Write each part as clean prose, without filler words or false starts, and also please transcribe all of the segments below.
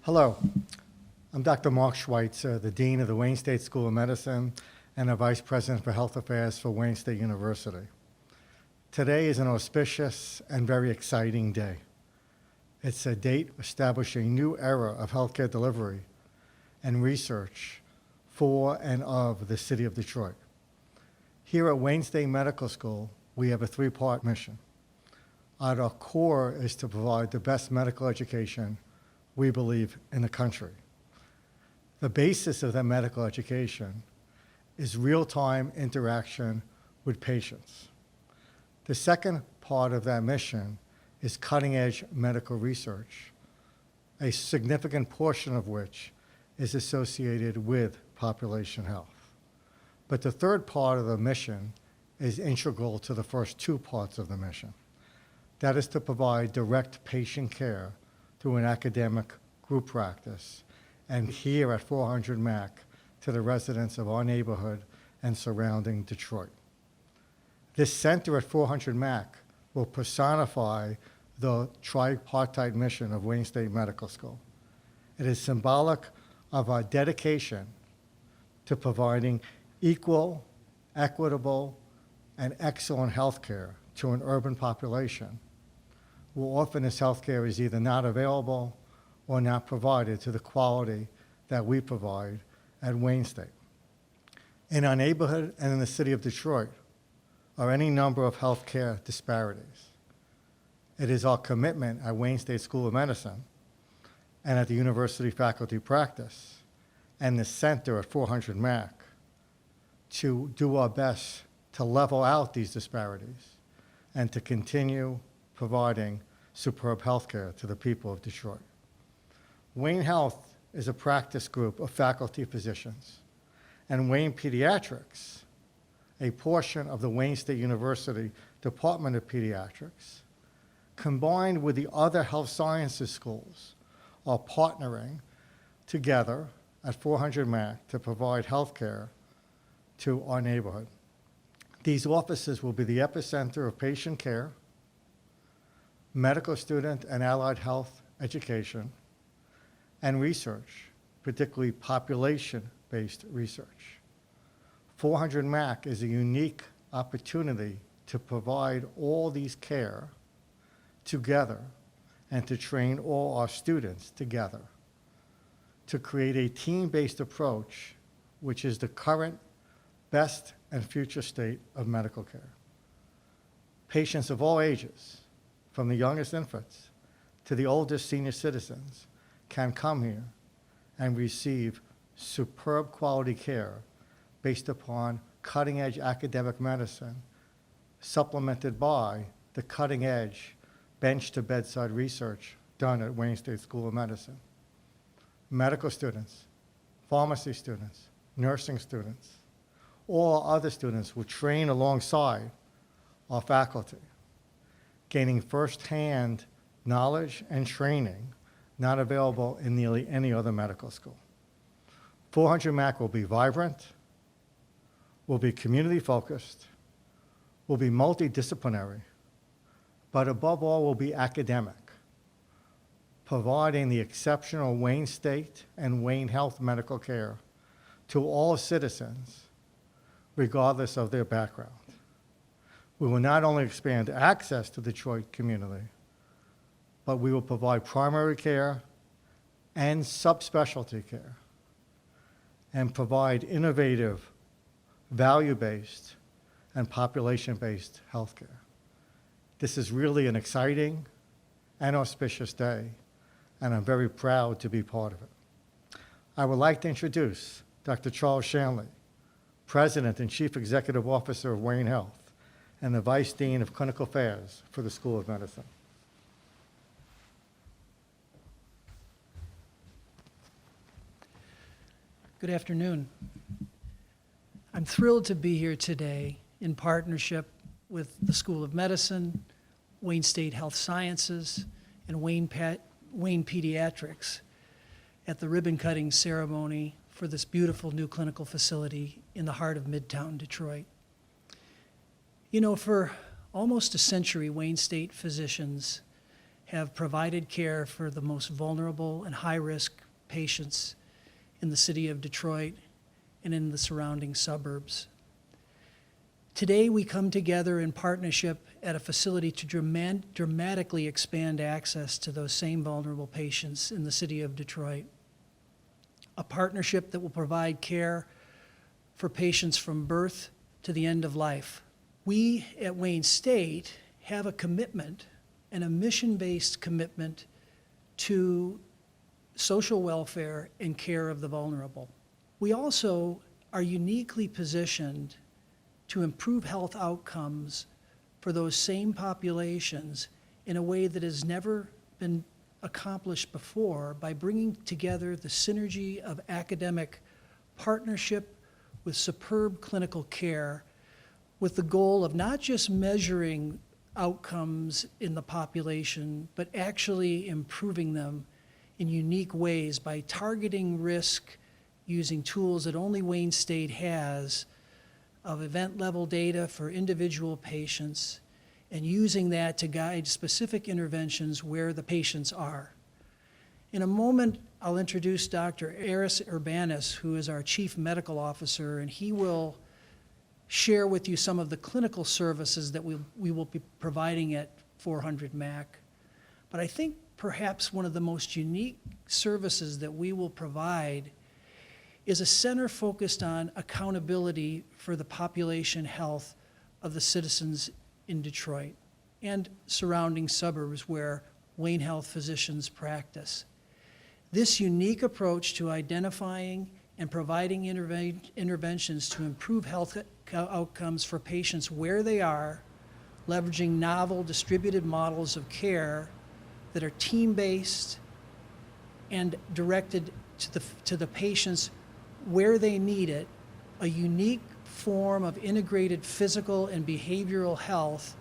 Hello, I'm Dr. Mark Schweitzer, the Dean of the Wayne State School of Medicine and the Vice President for Health Affairs for Wayne State University. Today is an auspicious and very exciting day. It's a date establishing a new era of healthcare delivery and research for and of the city of Detroit. Here at Wayne State Medical School, we have a three-part mission. At our core is to provide the best medical education we believe in the country. The basis of that medical education is real-time interaction with patients. The second part of that mission is cutting-edge medical research, a significant portion of which is associated with population health. But the third part of the mission is integral to the first two parts of the mission. That is to provide direct patient care through an academic group practice, and here at 400 Mack to the residents of our neighborhood and surrounding Detroit. This center at 400 Mack will personify the tripartite mission of Wayne State Medical School. It is symbolic of our dedication to providing equal, equitable, and excellent health care to an urban population, where often this health care is either not available or not provided to the quality that we provide at Wayne State. In our neighborhood and in the city of Detroit are any number of healthcare disparities. It is our commitment at Wayne State School of Medicine and at the University Faculty Practice and the center at 400 Mack to do our best to level out these disparities and to continue providing superb health care to the people of Detroit. Wayne Health is a practice group of faculty physicians, and Wayne Pediatrics, a portion of the Wayne State University Department of Pediatrics, combined with the other health sciences schools, are partnering together at 400 Mack to provide health care to our neighborhood. These offices will be the epicenter of patient care, medical student and allied health education, and research, particularly population-based research. 400 Mack is a unique opportunity to provide all these care together and to train all our students together to create a team-based approach, which is the current, best, and future state of medical care. Patients of all ages, from the youngest infants to the oldest senior citizens, can come here and receive superb quality care based upon cutting-edge academic medicine, supplemented by the cutting-edge bench-to-bedside research done at Wayne State School of Medicine. Medical students, pharmacy students, nursing students, all other students will train alongside our faculty, gaining firsthand knowledge and training not available in nearly any other medical school. 400 Mack will be vibrant, will be community-focused, will be multidisciplinary, but above all will be academic, providing the exceptional Wayne State and Wayne Health medical care to all citizens, regardless of their background. We will not only expand access to the Detroit community, but we will provide primary care and subspecialty care and provide innovative, value-based, and population-based health care. This is really an exciting and auspicious day, and I'm very proud to be part of it. I would like to introduce Dr. Charles Shanley, President and Chief Executive Officer of Wayne Health, and the Vice Dean of Clinical Affairs for the School of Medicine. Good afternoon. I'm thrilled to be here today in partnership with the School of Medicine, Wayne State Health Sciences, and Wayne Pediatrics at the ribbon-cutting ceremony for this beautiful new clinical facility in the heart of Midtown Detroit. You know, for almost a century, Wayne State physicians have provided care for the most vulnerable and high-risk patients in the city of Detroit and in the surrounding suburbs. Today, we come together in partnership at a facility to dramatically expand access to those same vulnerable patients in the city of Detroit. A partnership that will provide care for patients from birth to the end of life. We at Wayne State have a commitment and a mission-based commitment to social welfare and care of the vulnerable. We also are uniquely positioned to improve health outcomes for those same populations in a way that has never been accomplished before by bringing together the synergy of academic partnership with superb clinical care with the goal of not just measuring outcomes in the population, but actually improving them in unique ways by targeting risk using tools that only Wayne State has of event-level data for individual patients and using that to guide specific interventions where the patients are. In a moment, I'll introduce Dr. Aris Urbanis, who is our Chief Medical Officer, and he will share with you some of the clinical services that we will be providing at 400 Mack. But I think perhaps one of the most unique services that we will provide is a center focused on accountability for the population health of the citizens in Detroit and surrounding suburbs where Wayne Health physicians practice. This unique approach to identifying and providing interventions to improve health outcomes for patients where they are, leveraging novel distributed models of care that are team-based and directed to the patients where they need it, a unique form of integrated physical and behavioral health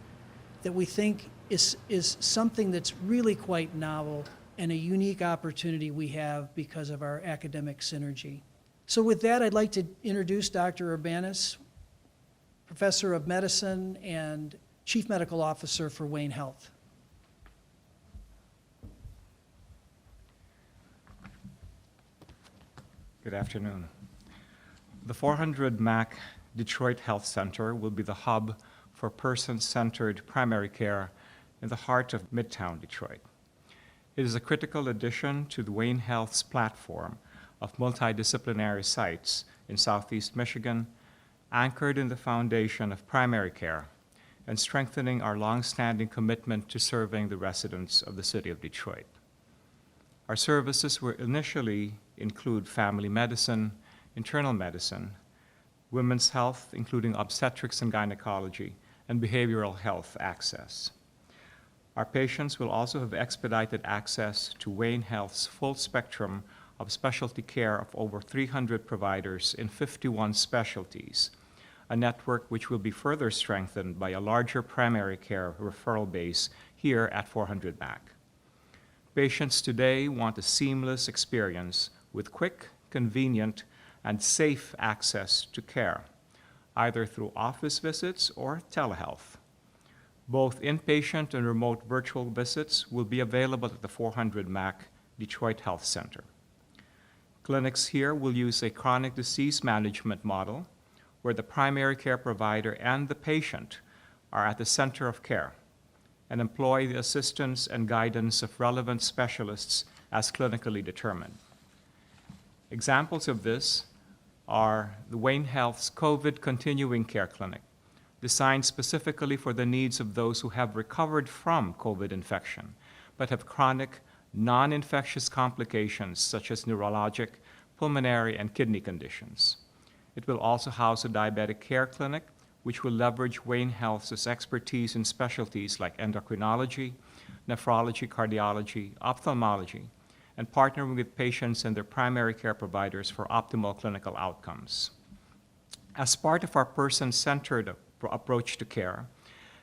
that we think is something that's really quite novel and a unique opportunity we have because of our academic synergy. So with that, I'd like to introduce Dr. Urbanis, Professor of Medicine and Chief Medical Officer for Wayne Health. Good afternoon. The 400 Mack Detroit Health Center will be the hub for person-centered primary care in the heart of Midtown Detroit. It is a critical addition to the Wayne Health's platform of multidisciplinary sites in Southeast Michigan, anchored in the foundation of primary care and strengthening our long-standing commitment to serving the residents of the city of Detroit. Our services will initially include family medicine, internal medicine, women's health, including obstetrics and gynecology, and behavioral health access. Our patients will also have expedited access to Wayne Health's full spectrum of specialty care of over 300 providers in 51 specialties, a network which will be further strengthened by a larger primary care referral base here at 400 Mack. Patients today want a seamless experience with quick, convenient, and safe access to care, either through office visits or telehealth. Both inpatient and remote virtual visits will be available at the 400 Mack Detroit Health Center. Clinics here will use a chronic disease management model where the primary care provider and the patient are at the center of care and employ the assistance and guidance of relevant specialists as clinically determined. Examples of this are the Wayne Health's COVID Continuing Care Clinic, designed specifically for the needs of those who have recovered from COVID infection, but have chronic, non-infectious complications such as neurologic, pulmonary, and kidney conditions. It will also house a diabetic care clinic, which will leverage Wayne Health's expertise in specialties like endocrinology, nephrology, cardiology, ophthalmology, and partnering with patients and their primary care providers for optimal clinical outcomes. As part of our person-centered approach to care,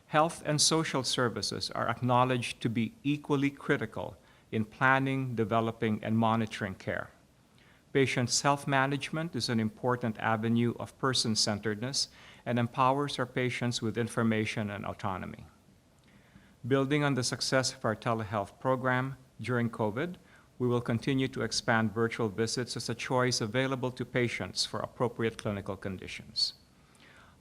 health and social services are acknowledged to be equally critical in planning, developing, and monitoring care. Patient self-management is an important avenue of person-centeredness and empowers our patients with information and autonomy. Building on the success of our telehealth program during COVID, we will continue to expand virtual visits as a choice available to patients for appropriate clinical conditions.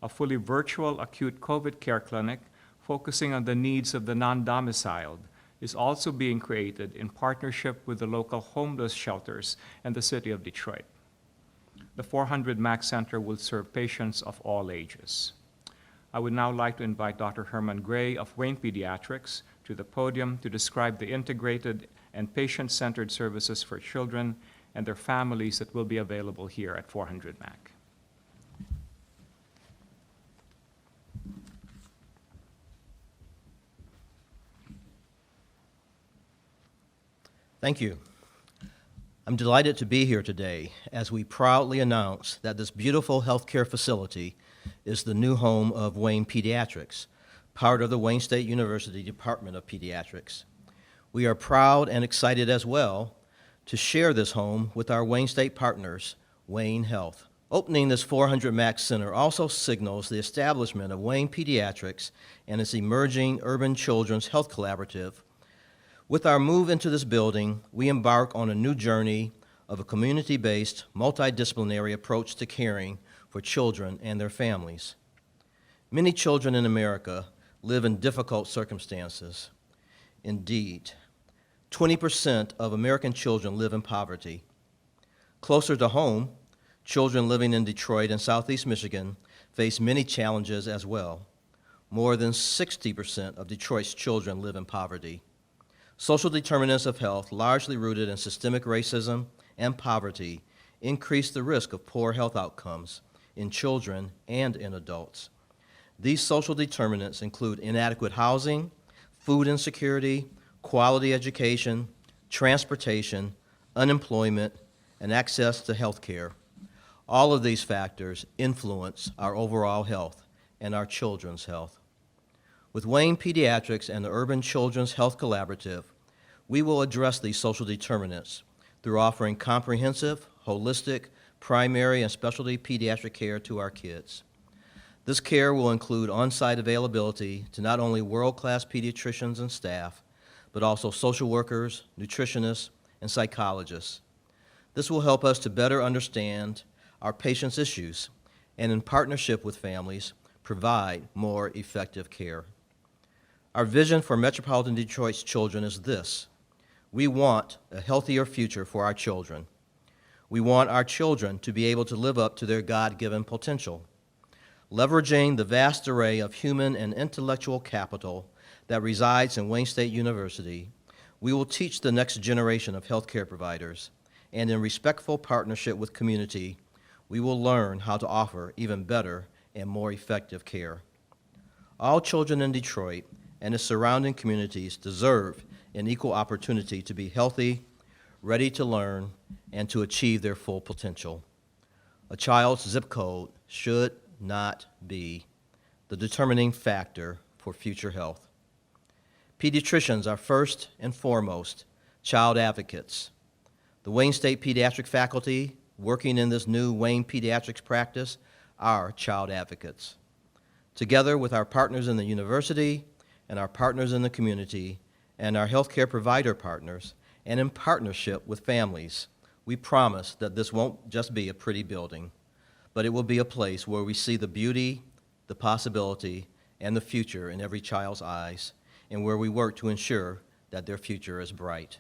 A fully virtual acute COVID care clinic focusing on the needs of the non-domiciled is also being created in partnership with the local homeless shelters and the City of Detroit. The 400 Mack Center will serve patients of all ages. I would now like to invite Dr. Herman Gray of Wayne Pediatrics to the podium to describe the integrated and patient-centered services for children and their families that will be available here at 400 Mack. Thank you. I'm delighted to be here today as we proudly announce that this beautiful healthcare facility is the new home of Wayne Pediatrics, part of the Wayne State University Department of Pediatrics. We are proud and excited as well to share this home with our Wayne State partners, Wayne Health. Opening this 400 Mack Center also signals the establishment of Wayne Pediatrics and its emerging Urban Children's Health Collaborative. With our move into this building, we embark on a new journey of a community-based, multidisciplinary approach to caring for children and their families. Many children in America live in difficult circumstances. Indeed, 20% of American children live in poverty. Closer to home, children living in Detroit and Southeast Michigan face many challenges as well. More than 60% of Detroit's children live in poverty. Social determinants of health, largely rooted in systemic racism and poverty, increase the risk of poor health outcomes in children and in adults. These social determinants include inadequate housing, food insecurity, quality education, transportation, unemployment, and access to health care. All of these factors influence our overall health and our children's health. With Wayne Pediatrics and the Urban Children's Health Collaborative, we will address these social determinants through offering comprehensive, holistic, primary, and specialty pediatric care to our kids. This care will include on-site availability to not only world-class pediatricians and staff, but also social workers, nutritionists, and psychologists. This will help us to better understand our patients' issues and, in partnership with families, provide more effective care. Our vision for Metropolitan Detroit's children is this: we want a healthier future for our children. We want our children to be able to live up to their God-given potential. Leveraging the vast array of human and intellectual capital that resides in Wayne State University, we will teach the next generation of healthcare providers, and in respectful partnership with community, we will learn how to offer even better and more effective care. All children in Detroit and its surrounding communities deserve an equal opportunity to be healthy, ready to learn, and to achieve their full potential. A child's zip code should not be the determining factor for future health. Pediatricians are first and foremost child advocates. The Wayne State Pediatric faculty working in this new Wayne Pediatrics practice are child advocates. Together with our partners in the university and our partners in the community and our healthcare provider partners, and in partnership with families, we promise that this won't just be a pretty building, but it will be a place where we see the beauty, the possibility, and the future in every child's eyes, and where we work to ensure that their future is bright.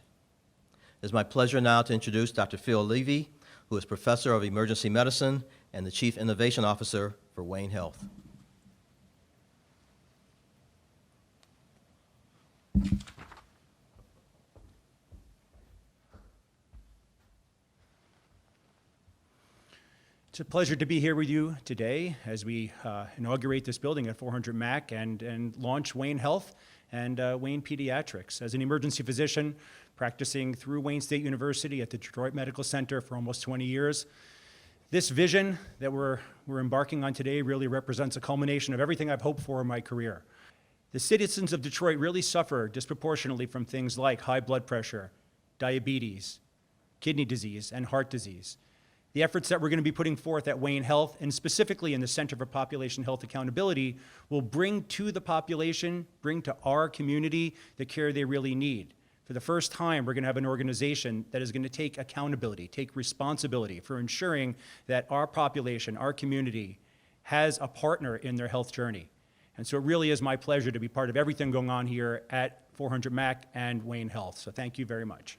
It is my pleasure now to introduce Dr. Phil Levy, who is Professor of Emergency Medicine and the Chief Innovation Officer for Wayne Health. It's a pleasure to be here with you today as we inaugurate this building at 400 Mack and launch Wayne Health and Wayne Pediatrics. As an emergency physician practicing through Wayne State University at the Detroit Medical Center for almost 20 years, this vision that we're embarking on today really represents a culmination of everything I've hoped for in my career. The citizens of Detroit really suffer disproportionately from things like high blood pressure, diabetes, kidney disease, and heart disease. The efforts that we're going to be putting forth at Wayne Health, and specifically in the Center for Population Health Accountability, will bring to the population, bring to our community the care they really need. For the first time, we're going to have an organization that is going to take accountability, take responsibility for ensuring that our population, our community, has a partner in their health journey. And so it really is my pleasure to be part of everything going on here at 400 Mack and Wayne Health. So thank you very much.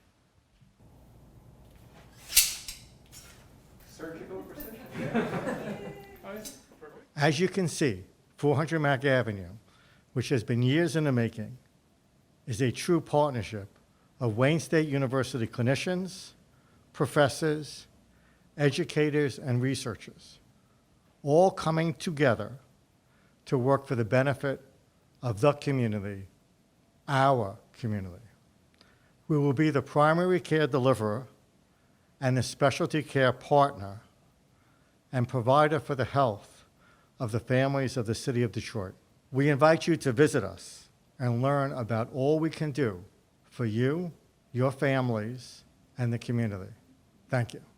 As you can see, 400 Mack Avenue, which has been years in the making, is a true partnership of Wayne State University clinicians, professors, educators, and researchers, all coming together to work for the benefit of the community, our community. We will be the primary care deliverer and the specialty care partner and provider for the health of the families of the city of Detroit. We invite you to visit us and learn about all we can do for you, your families, and the community. Thank you.